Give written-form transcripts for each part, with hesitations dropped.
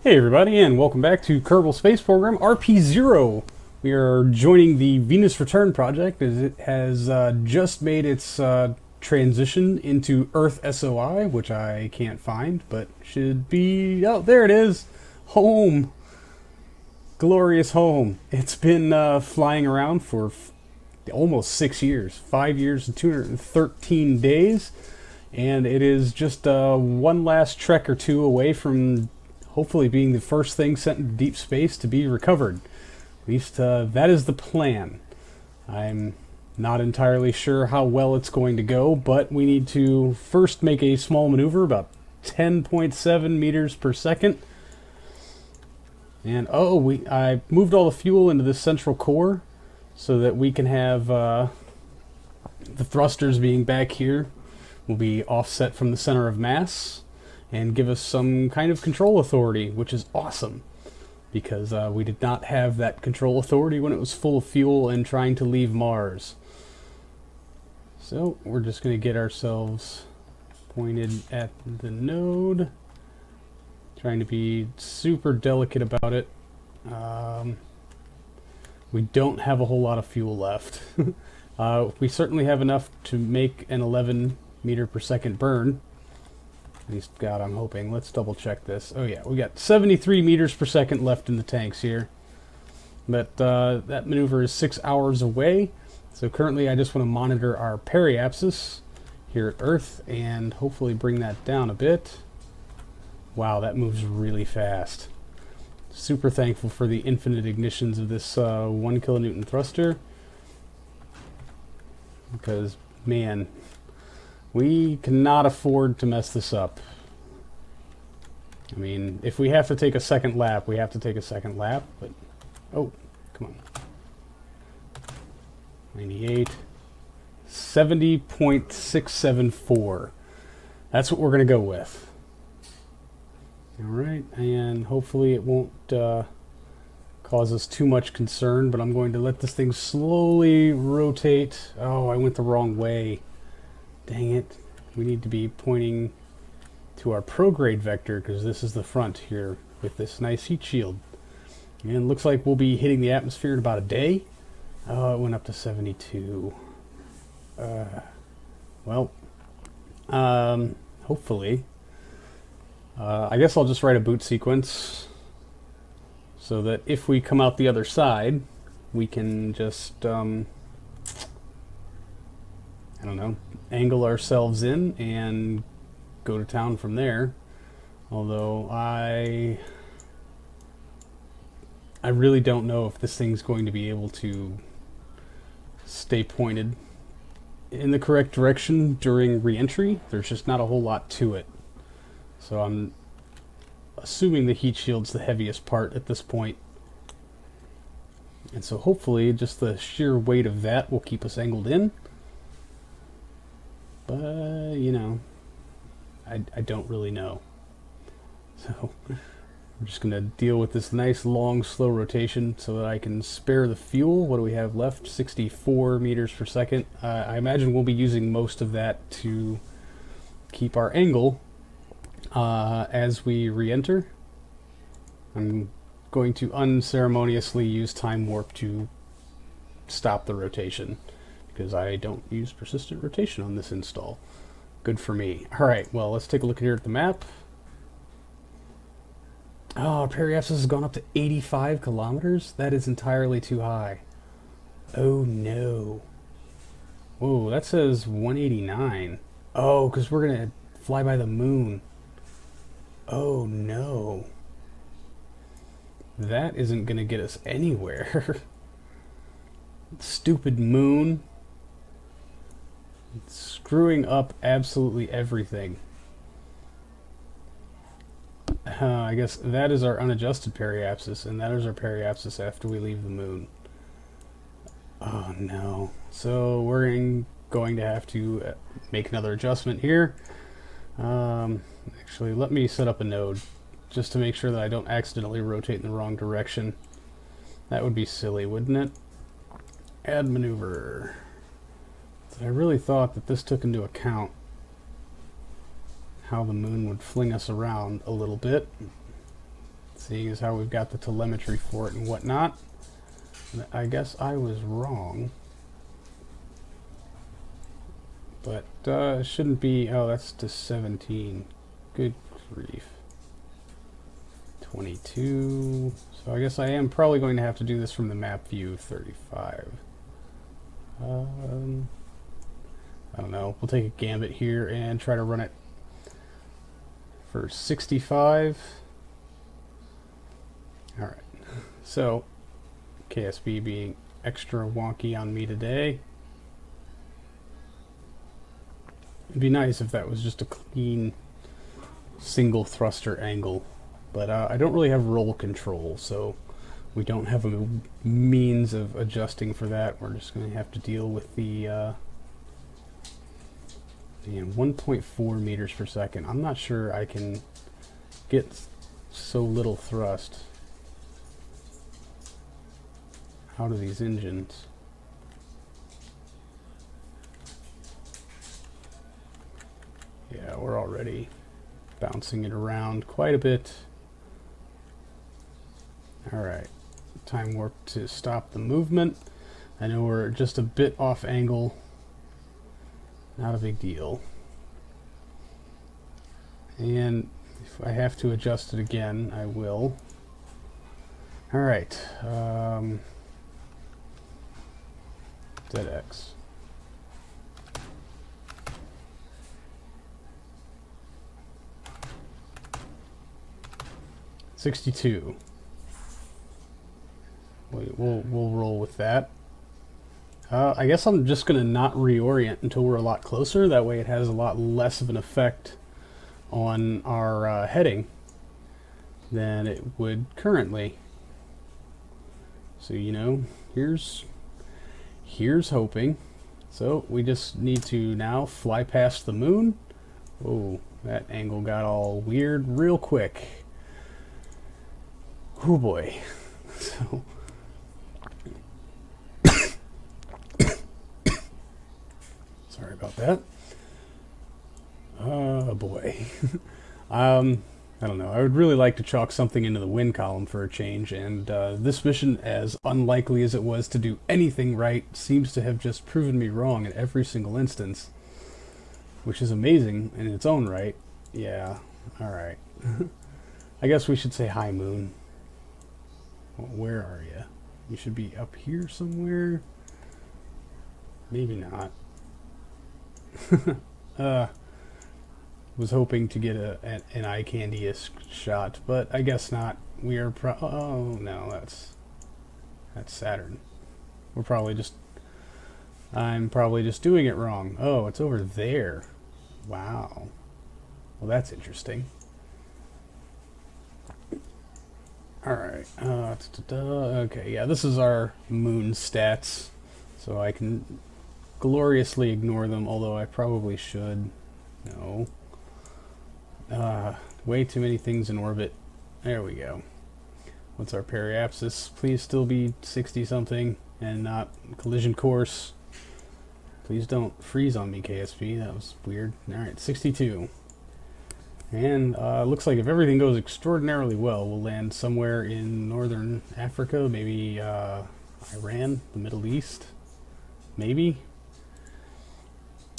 Hey everybody, and welcome back to Kerbal Space Program RP-0. We are joining the Venus Return project as it has just made its transition into Earth SOI, which I can't find, but should be... Oh, there it is! Home! Glorious home. It's been flying around for almost 6 years. 5 years and 213 days. And it is just one last trek or two away from hopefully being the first thing sent into deep space to be recovered. At least that is the plan. I'm not entirely sure how well it's going to go, but we need to first make a small maneuver, about 10.7 meters per second. And I moved all the fuel into this central core so that we can have the thrusters being back here will be offset from the center of mass and give us some kind of control authority, which is awesome, because we did not have that control authority when it was full of fuel and trying to leave Mars. So we're just going to get ourselves pointed at the node, trying to be super delicate about it. We don't have a whole lot of fuel left. We certainly have enough to make an 11 meter per second burn. At least, God, I'm hoping. Let's double check this. Oh yeah, we got 73 meters per second left in the tanks here. But that maneuver is 6 hours away. So currently I just want to monitor our periapsis here at Earth and hopefully bring that down a bit. Wow, that moves really fast. Super thankful for the infinite ignitions of this 1 kilonewton thruster. Because, man, we cannot afford to mess this up. I mean, if we have to take a second lap, we have to take a second lap, but... Oh, come on. 98. 70.674. That's what we're going to go with. Alright, and hopefully it won't cause us too much concern, but I'm going to let this thing slowly rotate. Oh, I went the wrong way. Dang it. We need to be pointing to our prograde vector because this is the front here with this nice heat shield. And looks like we'll be hitting the atmosphere in about a day. Oh, it went up to 72. Hopefully. I guess I'll just write a boot sequence so that if we come out the other side, we can just... I don't know, angle ourselves in and go to town from there. Although I really don't know if this thing's going to be able to stay pointed in the correct direction during reentry. There's just not a whole lot to it. So I'm assuming the heat shield's the heaviest part at this point. And so hopefully just the sheer weight of that will keep us angled in. But, you know, I don't really know. So, we're just going to deal with this nice, long, slow rotation so that I can spare the fuel. What do we have left? 64 meters per second. I imagine we'll be using most of that to keep our angle as we re-enter. I'm going to unceremoniously use time warp to stop the rotation, because I don't use persistent rotation on this install. Good for me. Alright, well, let's take a look here at the map. Oh, periapsis has gone up to 85 kilometers? That is entirely too high. Oh, no. Whoa, that says 189. Oh, because we're going to fly by the moon. Oh, no. That isn't going to get us anywhere. Stupid moon. It's screwing up absolutely everything. I guess that is our unadjusted periapsis, and that is our periapsis after we leave the moon. Oh no. So we're going to have to make another adjustment here. Actually, let me set up a node just to make sure that I don't accidentally rotate in the wrong direction. That would be silly, wouldn't it? Add maneuver. I really thought that this took into account how the moon would fling us around a little bit. seeing as how we've got the telemetry for it and whatnot. I guess I was wrong. But it shouldn't be... Oh, that's to 17. Good grief. 22. So I guess I am probably going to have to do this from the map view 35. I don't know. We'll take a gambit here and try to run it for 65. Alright. So, KSP being extra wonky on me today. It'd be nice if that was just a clean single thruster angle, but I don't really have roll control, so we don't have a means of adjusting for that. We're just going to have to deal with the 1.4 meters per second. I'm not sure I can get so little thrust out of these engines. Yeah, we're already bouncing it around quite a bit. Alright, time warp to stop the movement. I know we're just a bit off angle. Not a big deal. And if I have to adjust it again, I will. Alright, ZX. 62. We'll roll with that. I guess I'm just going to not reorient until we're a lot closer. That way it has a lot less of an effect on our heading than it would currently. So, you know, here's hoping. So we just need to now fly past the moon. Oh, that angle got all weird real quick. Oh boy. So sorry about that. Oh boy. I don't know. I would really like to chalk something into the win column for a change, and this mission, as unlikely as it was to do anything right, seems to have just proven me wrong in every single instance, which is amazing in its own right. Yeah, alright. I guess we should say hi, moon. Where are you? You should be up here somewhere. Maybe not. Was hoping to get an eye candy-ish shot, but I guess not. We are oh no, that's Saturn. I'm probably just doing it wrong. Oh, it's over there. Wow. Well, that's interesting. Alright, okay, yeah, this is our moon stats, so I can gloriously ignore them, although I probably should. No. Way too many things in orbit. There we go. What's our periapsis? Please still be 60-something and not collision course. Please don't freeze on me, KSP. That was weird. Alright, 62. And looks like if everything goes extraordinarily well, we'll land somewhere in northern Africa, maybe Iran, the Middle East, maybe.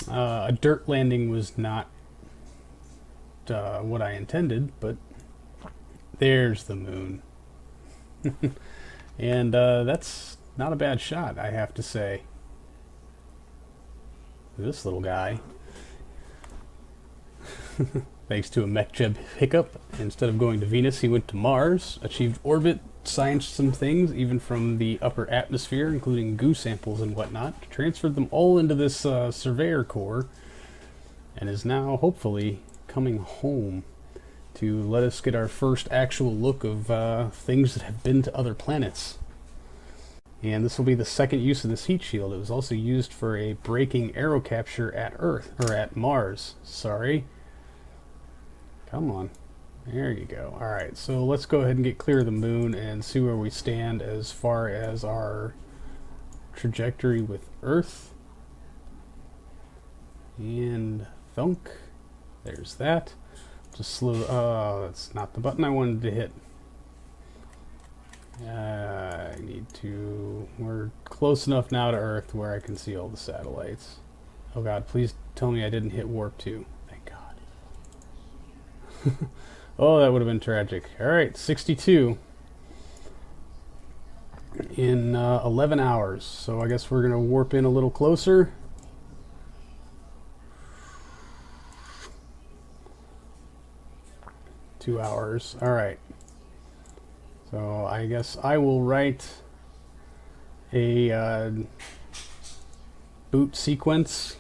A dirt landing was not what I intended, but there's the moon. And that's not a bad shot, I have to say. This little guy. Thanks to a Mech Jeb hiccup, instead of going to Venus, he went to Mars, achieved orbit, scienced some things, even from the upper atmosphere, including goo samples and whatnot, transferred them all into this surveyor core, and is now, hopefully, coming home to let us get our first actual look of things that have been to other planets. And this will be the second use of this heat shield. It was also used for a braking aero capture at Earth, or at Mars, sorry. Come on. There you go. Alright, so let's go ahead and get clear of the moon and see where we stand as far as our trajectory with Earth. And thunk. There's that. Just slow. Oh, that's not the button I wanted to hit. I need to... We're close enough now to Earth where I can see all the satellites. Oh god, please tell me I didn't hit warp 2. Thank god. Oh, that would have been tragic. Alright, 62 in 11 hours. So I guess we're going to warp in a little closer. Two hours. Alright. So I guess I will write a boot sequence.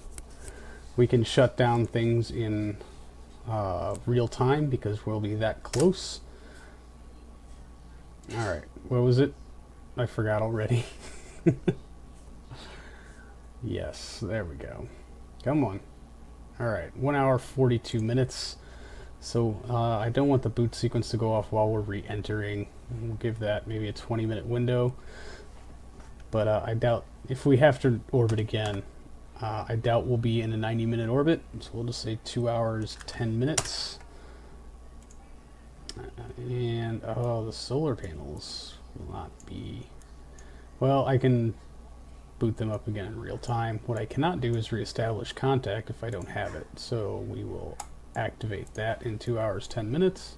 We can shut down things in real time because we'll be that close. Alright, what was it? I forgot already. Yes, there we go. Come on. Alright, 1 hour 42 minutes. So I don't want the boot sequence to go off while we're re-entering. We'll give that maybe a 20-minute window. But I doubt, if we have to orbit again, I doubt we'll be in a 90-minute orbit. So we'll just say 2 hours, 10 minutes. And, oh, the solar panels will not be... Well, I can boot them up again in real time. What I cannot do is reestablish contact if I don't have it. So we will activate that in 2 hours, 10 minutes.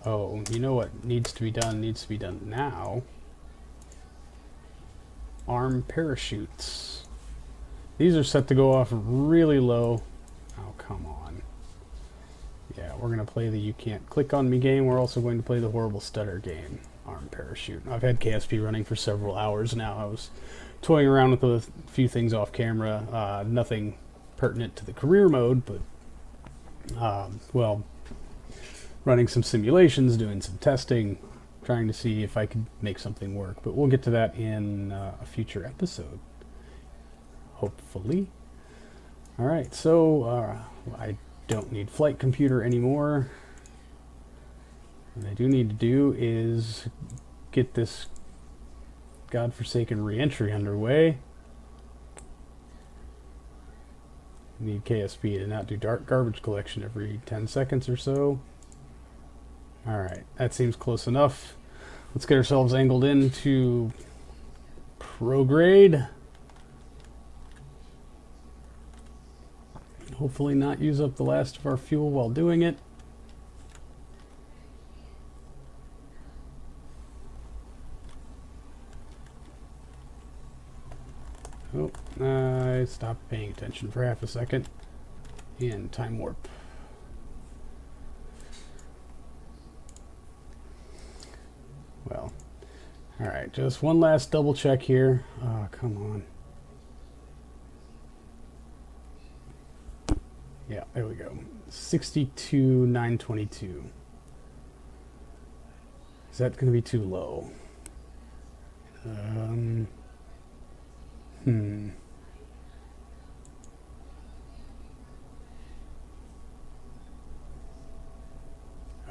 Oh, you know what needs to be done now. Arm parachutes. These are set to go off really low. Oh, come on. Yeah, we're going to play the You Can't Click on Me game. We're also going to play the Horrible Stutter game. Arm parachute. I've had KSP running for several hours now. I was toying around with a few things off camera. Nothing pertinent to the career mode, but well, running some simulations, doing some testing, trying to see if I could make something work. But we'll get to that in a future episode, hopefully. Alright, so I don't need flight computer anymore. What I do need to do is get this godforsaken reentry underway. Need KSP to not do dark garbage collection every 10 seconds or so. Alright, that seems close enough. Let's get ourselves angled into prograde. Hopefully not use up the last of our fuel while doing it. Oh, I stopped paying attention for half a second. And time warp. Well, alright, just one last double check here. Oh, come on. Yeah, there we go. 62,922. Is that going to be too low? I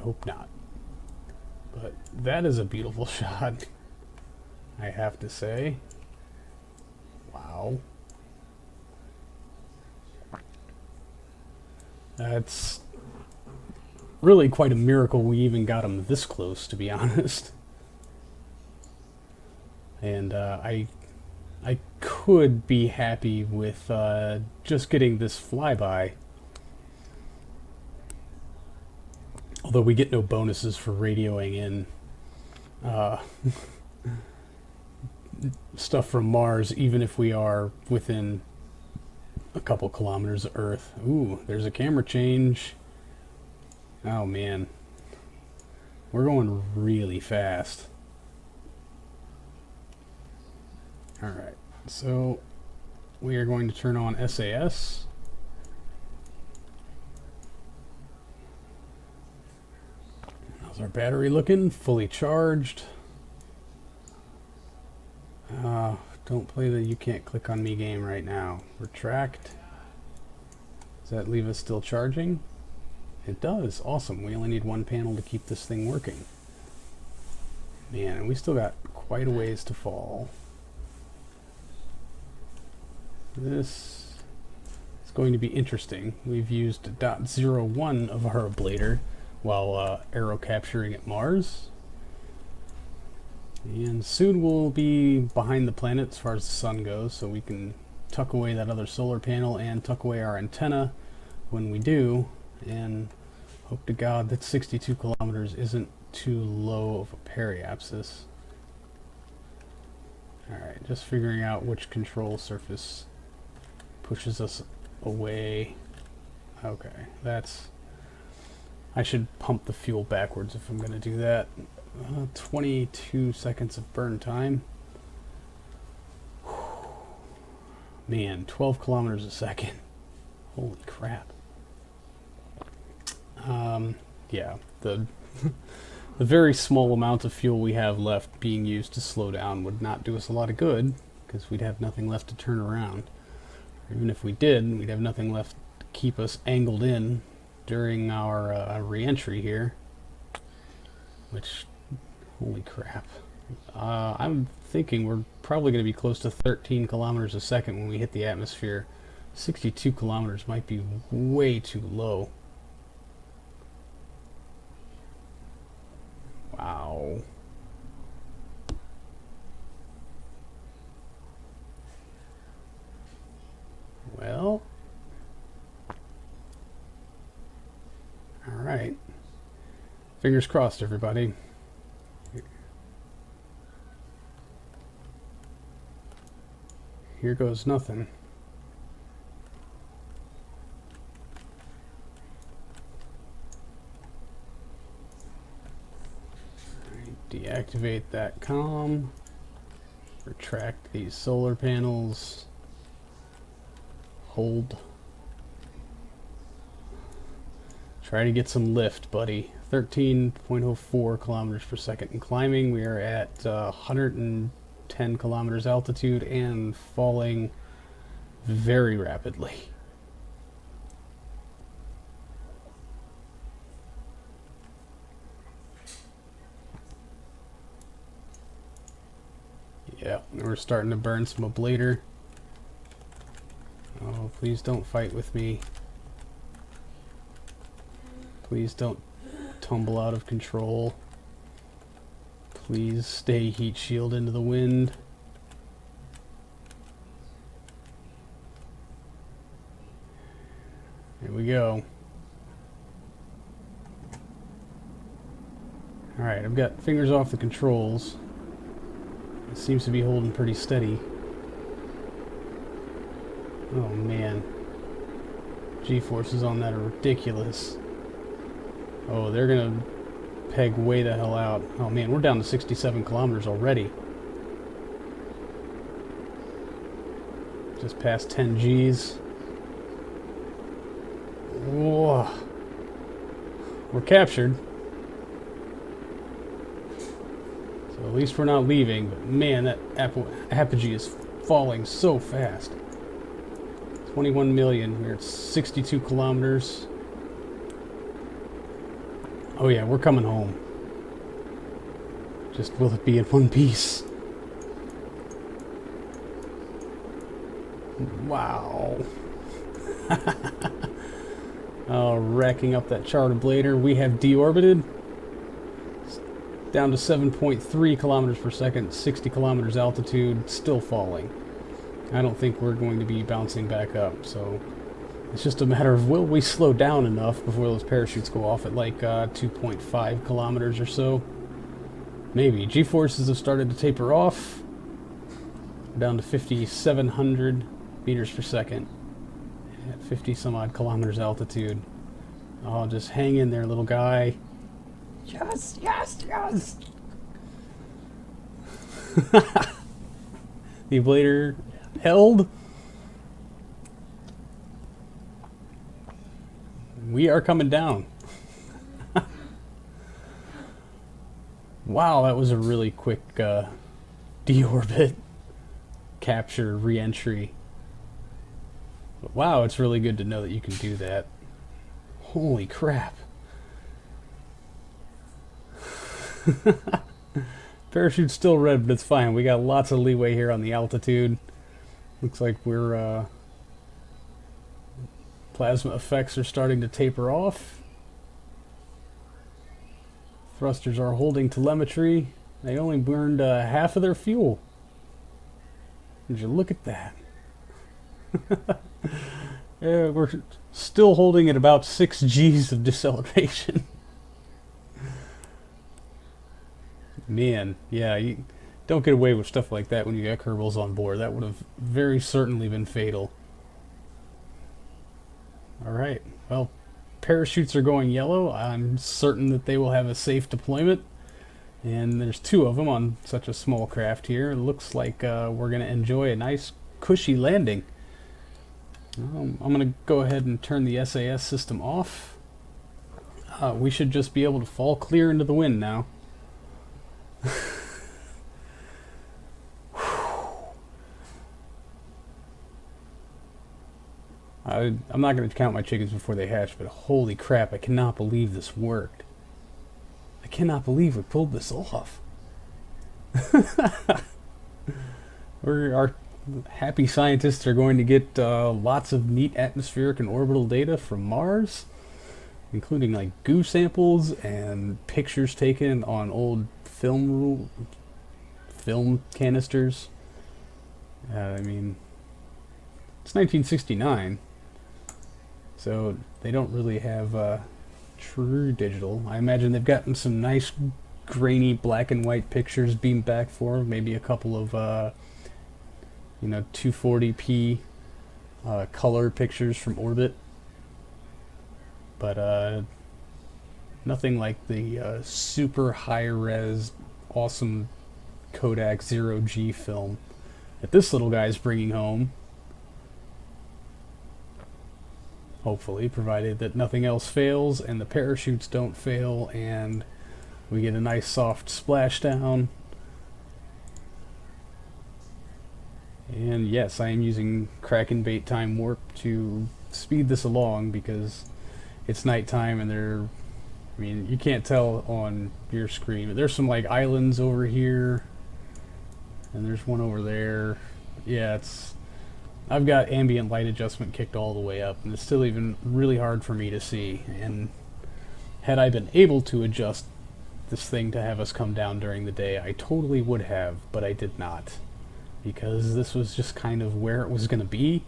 hope not. But that is a beautiful shot, I have to say. Wow. That's really quite a miracle we even got him this close, to be honest. And I could be happy with just getting this flyby. Although we get no bonuses for radioing in stuff from Mars, even if we are within a couple kilometers of Earth. Ooh, there's a camera change. Oh man. We're going really fast. Alright, so we are going to turn on SAS. How's our battery looking? Fully charged. Don't play the You Can't Click on Me game right now. Retract. Does that leave us still charging? It does. Awesome. We only need one panel to keep this thing working. Man, and we still got quite a ways to fall. This is going to be interesting. We've used .01 of our ablator while Aero capturing at Mars. And soon we'll be behind the planet as far as the sun goes, so we can tuck away that other solar panel and tuck away our antenna when we do, and hope to God that 62 kilometers isn't too low of a periapsis. Alright, just figuring out which control surface pushes us away. Okay, that's... I should pump the fuel backwards if I'm going to do that. 22 seconds of burn time. Man, 12 kilometers a second. Holy crap. Yeah, the very small amount of fuel we have left being used to slow down would not do us a lot of good, because we'd have nothing left to turn around. Even if we did, we'd have nothing left to keep us angled in during our re-entry here. Which, holy crap. I'm thinking we're probably going to be close to 13 kilometers a second when we hit the atmosphere. 62 kilometers might be way too low. Wow. Well. Alright. Fingers crossed, everybody. Here goes nothing. Deactivate that comm. Retract these solar panels. Hold. Try to get some lift, buddy. 13.04 kilometers per second. In climbing, we are at 110 kilometers altitude and falling very rapidly. Yeah, we're starting to burn some ablator. Oh, please don't fight with me. Please don't tumble out of control. Please stay heat shield into the wind. Here we go. Alright, I've got fingers off the controls. It seems to be holding pretty steady. Oh man. G-forces on that are ridiculous. Oh, they're gonna peg way the hell out. Oh man, we're down to 67 kilometers already. Just past 10 Gs. Whoa. We're captured. So at least we're not leaving, but man, that apogee is falling so fast. 21 million, we're at 62 kilometers. Oh yeah, we're coming home. Just will it be in one piece? Wow. Oh, racking up that chart ablator. We have deorbited. Down to 7.3 kilometers per second, 60 kilometers altitude, still falling. I don't think we're going to be bouncing back up, so it's just a matter of will we slow down enough before those parachutes go off at like 2.5 kilometers or so. Maybe. G-forces have started to taper off. We're down to 5,700 meters per second at 50 some odd kilometers altitude. Oh, just hang in there, little guy. Yes, yes, yes! The ablator held. We are coming down. Wow, that was a really quick deorbit capture re-entry. But wow, it's really good to know that you can do that. Holy crap. Parachute's still red, but it's fine. We got lots of leeway here on the altitude. Looks like we're plasma effects are starting to taper off. Thrusters are holding telemetry. They only burned half of their fuel. Did you look at that? Yeah, we're still holding at about 6 Gs of deceleration. Man, yeah, you don't get away with stuff like that when you got Kerbals on board. That would have very certainly been fatal. Alright, well, parachutes are going yellow. I'm certain that they will have a safe deployment. And there's 2 of them on such a small craft here. It looks like we're going to enjoy a nice, cushy landing. I'm going to go ahead and turn the SAS system off. We should just be able to fall clear into the wind now. I'm not going to count my chickens before they hatch, but holy crap, I cannot believe this worked. I cannot believe we pulled this off. Our happy scientists are going to get lots of neat atmospheric and orbital data from Mars, including like goo samples and pictures taken on old film canisters. I mean, it's 1969, so they don't really have true digital. I imagine they've gotten some nice grainy black and white pictures beamed back for them, maybe a couple of 240p color pictures from orbit, but nothing like the super high-res awesome Kodak 0G film that this little guy's bringing home. Hopefully, provided that nothing else fails and the parachutes don't fail and we get a nice soft splashdown. And yes, I am using Kraken bait time warp to speed this along because it's nighttime and I mean, you can't tell on your screen, but there's some like islands over here and there's one over there. Yeah, I've got ambient light adjustment kicked all the way up, and it's still even really hard for me to see. And had I been able to adjust this thing to have us come down during the day, I totally would have, but I did not. Because this was just kind of where it was going to be.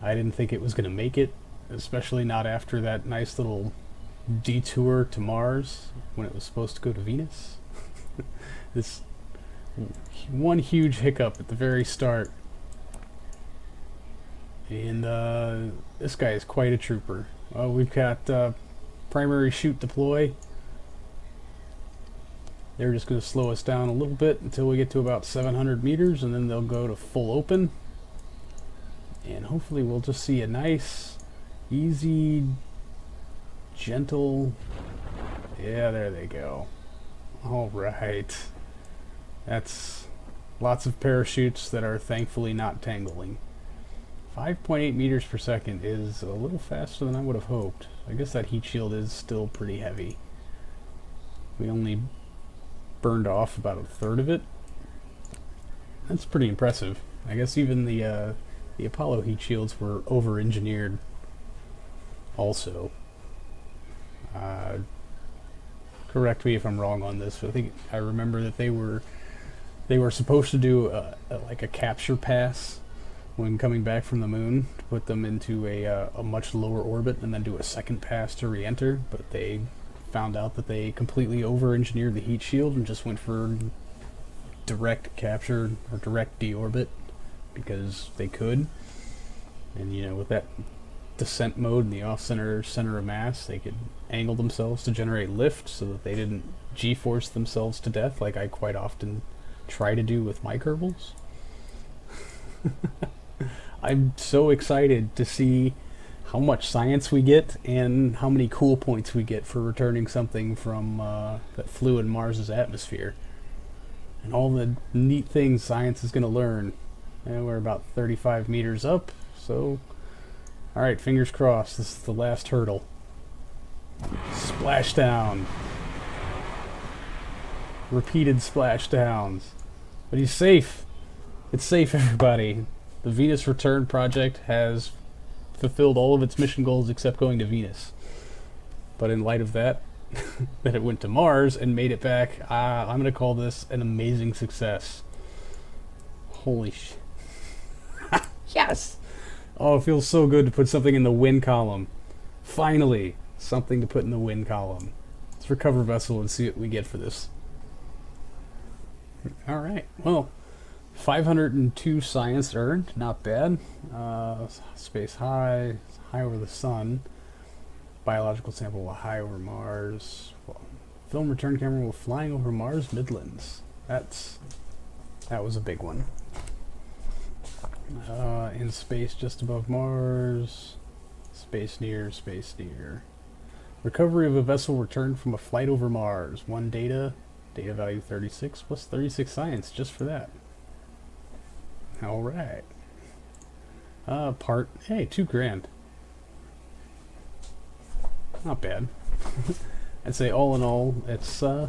I didn't think it was going to make it, especially not after that nice little detour to Mars when it was supposed to go to Venus. This one huge hiccup at the very start. And this guy is quite a trooper. We've got primary shoot deploy. They're just going to slow us down a little bit until we get to about 700 meters, and then they'll go to full open. And hopefully we'll just see a nice, easy, gentle... Yeah, there they go. Alright. That's lots of parachutes that are thankfully not tangling. 5.8 meters per second is a little faster than I would have hoped. I guess that heat shield is still pretty heavy. We only burned off about a third of it. That's pretty impressive. I guess even the Apollo heat shields were over-engineered also. Correct me if I'm wrong on this, but I think I remember that they were supposed to do like a capture pass when coming back from the moon to put them into a much lower orbit and then do a second pass to re-enter, but they found out that they completely over-engineered the heat shield and just went for direct capture or direct deorbit because they could. And with that descent mode and the off-center of mass, they could angle themselves to generate lift so that they didn't G-force themselves to death like I quite often try to do with my Kerbals. I'm so excited to see how much science we get and how many cool points we get for returning something from that flew in Mars's atmosphere. And all the neat things science is going to learn. And we're about 35 meters up, so... Alright, fingers crossed, this is the last hurdle. Splashdown. Repeated splashdowns. But he's safe. It's safe, everybody. The Venus Return project has fulfilled all of its mission goals except going to Venus. But in light of that, that it went to Mars and made it back. I'm going to call this an amazing success. Holy shit. Yes! Oh, it feels so good to put something in the win column. Finally, something to put in the win column. Let's recover vessel and see what we get for this. Alright, well, 502 science earned, not bad. Space high over the sun. Biological sample high over Mars. Film return camera while flying over Mars Midlands. That was a big one. In space just above Mars. Space near. Recovery of a vessel returned from a flight over Mars. 1 data. Data value 36 plus 36 science just for that. Alright. Hey, $2,000. Not bad. I'd say all in all, it's, I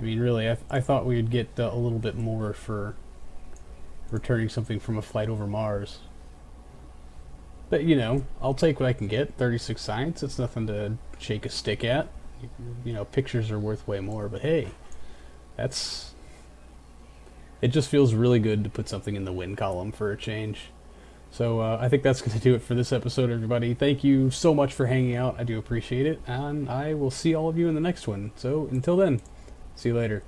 mean, really, I thought we'd get a little bit more for returning something from a flight over Mars. But, you know, I'll take what I can get. 36 science, it's nothing to shake a stick at. You know, pictures are worth way more, but hey, it just feels really good to put something in the win column for a change. So I think that's going to do it for this episode, everybody. Thank you so much for hanging out. I do appreciate it, and I will see all of you in the next one. So until then, see you later.